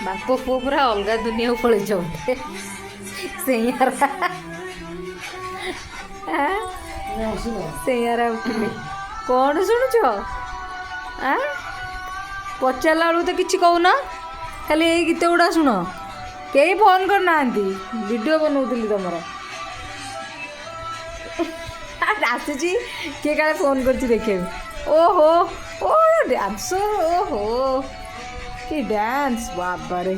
ବାପ ପୁଅ ପୁରା ଅଲଗା ଦୁନିଆକୁ ପଳେଇଛ ବୋଧେ ସେଇଆରା ସେଇଆରା ଉଠିଲେ କ'ଣ ଶୁଣୁଛ? ପଚାରିଲା ବେଳକୁ ତ କିଛି କହୁନ, ଖାଲି ଏଇ ଗୀତ ଗୁଡ଼ା ଶୁଣ। କେହି ଫୋନ୍ କରିନାହାନ୍ତି, ଭିଡ଼ିଓ ବନଉଥିଲି ତମର। ଆସୁଛି କିଏ କାଳେ ଫୋନ୍ କରିଛି ଦେଖିବାକୁ। ଓହୋ ଓ ଡ୍ୟାନ୍ସର, ଓହୋ କି ଡ୍ୟାନ୍ସ ବାବାରେ।